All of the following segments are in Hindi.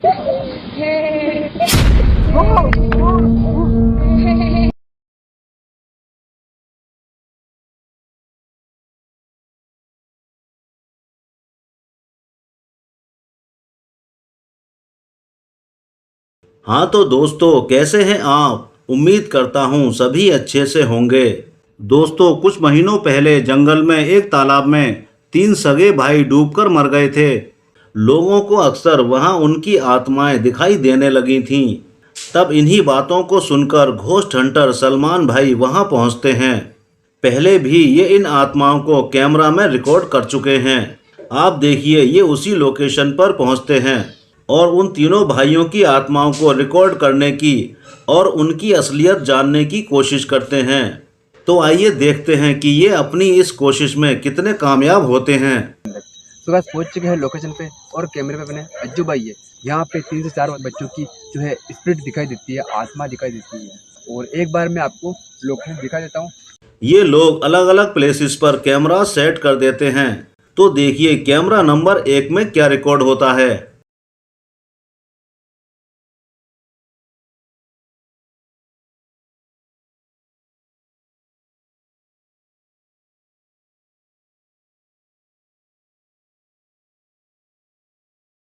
हाँ तो दोस्तों, कैसे हैं आप? उम्मीद करता हूँ सभी अच्छे से होंगे। दोस्तों, कुछ महीनों पहले जंगल में एक तालाब में तीन सगे भाई डूबकर मर गए थे। लोगों को अक्सर वहाँ उनकी आत्माएं दिखाई देने लगी थीं। तब इन्हीं बातों को सुनकर घोस्ट हंटर सलमान भाई वहाँ पहुँचते हैं। पहले भी ये इन आत्माओं को कैमरा में रिकॉर्ड कर चुके हैं। आप देखिए, ये उसी लोकेशन पर पहुँचते हैं और उन तीनों भाइयों की आत्माओं को रिकॉर्ड करने की और उनकी असलियत जानने की कोशिश करते हैं। तो आइए देखते हैं कि ये अपनी इस कोशिश में कितने कामयाब होते हैं। तो बस पहुंच चुके हैं लोकेशन पे और कैमरे पे अपने अज्जू भाई है। यहाँ पे 3 से 4 बच्चों की जो है स्पिरिट दिखाई देती है, आत्मा दिखाई देती है। और एक बार मैं आपको लोकेशन दिखा देता हूँ। ये लोग अलग अलग प्लेसेस पर कैमरा सेट कर देते हैं। तो देखिए कैमरा नंबर 1 में क्या रिकॉर्ड होता है।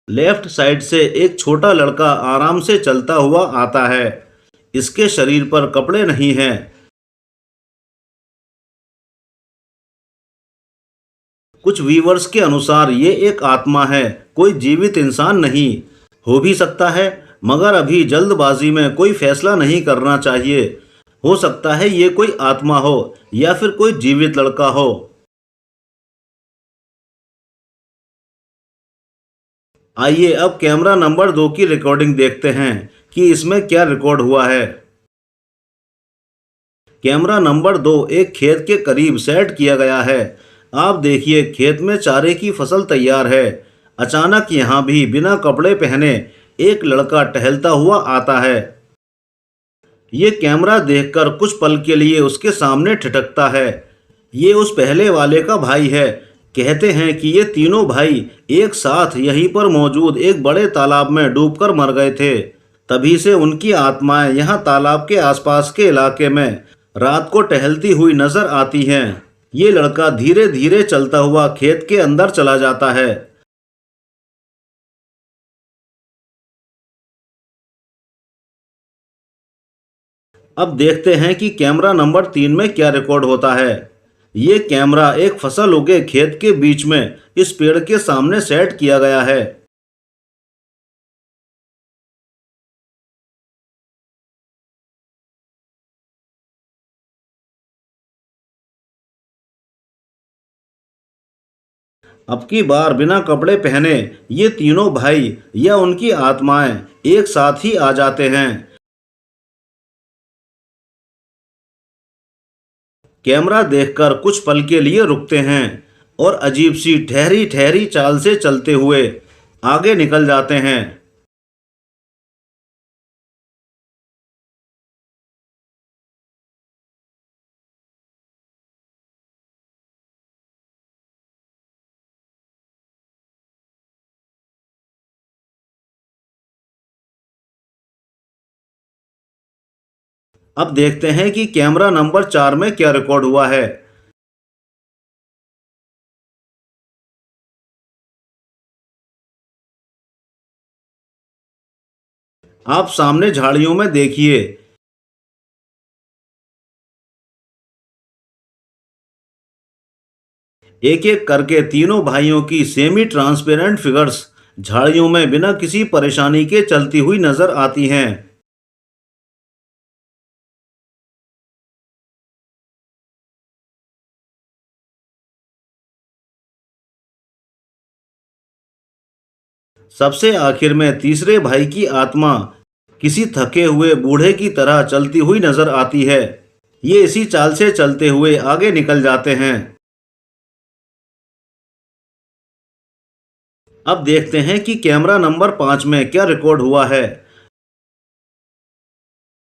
लेफ्ट साइड से एक छोटा लड़का आराम से चलता हुआ आता है। इसके शरीर पर कपड़े नहीं हैं। कुछ व्यूवर्स के अनुसार ये एक आत्मा है, कोई जीवित इंसान नहीं। हो भी सकता है, मगर अभी जल्दबाजी में कोई फैसला नहीं करना चाहिए। हो सकता है ये कोई आत्मा हो या फिर कोई जीवित लड़का हो। आइए अब कैमरा नंबर 2 की रिकॉर्डिंग देखते हैं कि इसमें क्या रिकॉर्ड हुआ है। कैमरा नंबर 2 एक खेत के करीब सेट किया गया है। आप देखिए, खेत में चारे की फसल तैयार है। अचानक यहाँ भी बिना कपड़े पहने एक लड़का टहलता हुआ आता है। ये कैमरा देखकर कुछ पल के लिए उसके सामने ठिठकता है। ये उस पहले वाले का भाई है। कहते हैं कि ये तीनों भाई एक साथ यहीं पर मौजूद एक बड़े तालाब में डूबकर मर गए थे। तभी से उनकी आत्माएं यहाँ तालाब के आसपास के इलाके में रात को टहलती हुई नजर आती हैं। ये लड़का धीरे धीरे चलता हुआ खेत के अंदर चला जाता है। अब देखते हैं कि कैमरा नंबर 3 में क्या रिकॉर्ड होता है। ये कैमरा एक फसल उगे खेत के बीच में इस पेड़ के सामने सेट किया गया है। अब की बार बिना कपड़े पहने ये तीनों भाई या उनकी आत्माएं एक साथ ही आ जाते हैं। कैमरा देखकर कुछ पल के लिए रुकते हैं और अजीब सी ठहरी ठहरी चाल से चलते हुए आगे निकल जाते हैं। अब देखते हैं कि कैमरा नंबर 4 में क्या रिकॉर्ड हुआ है। आप सामने झाड़ियों में देखिए। एक एक करके तीनों भाइयों की सेमी ट्रांसपेरेंट फिगर्स झाड़ियों में बिना किसी परेशानी के चलती हुई नजर आती हैं। सबसे आखिर में तीसरे भाई की आत्मा किसी थके हुए बूढ़े की तरह चलती हुई नजर आती है। ये इसी चाल से चलते हुए आगे निकल जाते हैं। अब देखते हैं कि कैमरा नंबर 5 में क्या रिकॉर्ड हुआ है।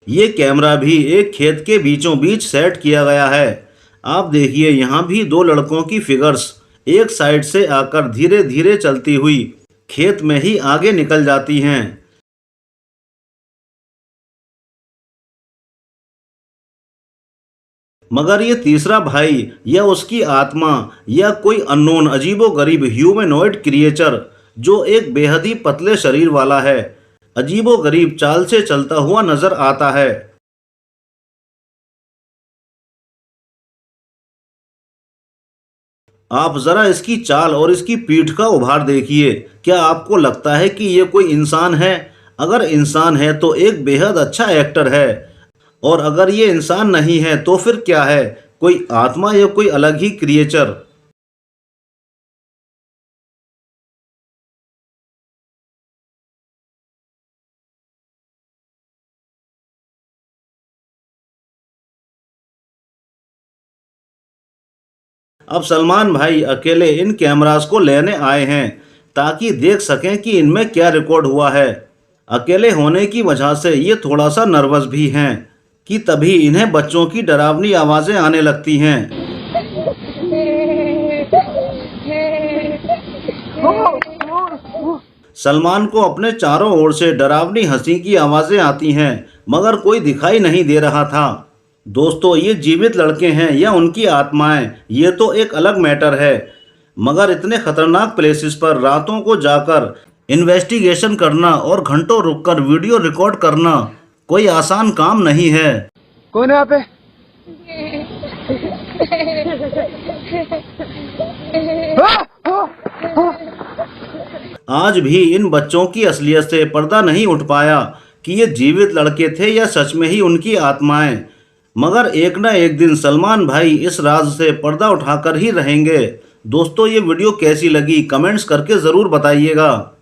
ये कैमरा भी एक खेत के बीचों बीच सेट किया गया है। आप देखिए, यहाँ भी दो लड़कों की फिगर्स एक साइड से आकर धीरे धीरे चलती हुई खेत में ही आगे निकल जाती हैं। मगर ये तीसरा भाई या उसकी आत्मा या कोई अननोन अजीबोगरीब ह्यूमनॉइड क्रिएचर जो एक बेहद ही पतले शरीर वाला है, अजीबोगरीब चाल से चलता हुआ नजर आता है। आप जरा इसकी चाल और इसकी पीठ का उभार देखिए। क्या आपको लगता है कि ये कोई इंसान है? अगर इंसान है तो एक बेहद अच्छा एक्टर है, और अगर ये इंसान नहीं है तो फिर क्या है? कोई आत्मा या कोई अलग ही क्रिएचर। अब सलमान भाई अकेले इन कैमरास को लेने आए हैं ताकि देख सकें कि इनमें क्या रिकॉर्ड हुआ है। अकेले होने की वजह से ये थोड़ा सा नर्वस भी हैं कि तभी इन्हें बच्चों की डरावनी आवाज़ें आने लगती हैं। सलमान को अपने चारों ओर से डरावनी हंसी की आवाज़ें आती हैं, मगर कोई दिखाई नहीं दे रहा था। दोस्तों, ये जीवित लड़के हैं या उनकी आत्माएं, ये तो एक अलग मैटर है। मगर इतने खतरनाक प्लेसेस पर रातों को जाकर इन्वेस्टिगेशन करना और घंटों रुककर वीडियो रिकॉर्ड करना कोई आसान काम नहीं है। कौन है यहाँ पे? आज भी इन बच्चों की असलियत से पर्दा नहीं उठ पाया कि ये जीवित लड़के थे या सच में ही उनकी आत्माएं। मगर एक न एक दिन सलमान भाई इस राज से पर्दा उठाकर ही रहेंगे। दोस्तों, ये वीडियो कैसी लगी कमेंट्स करके ज़रूर बताइएगा।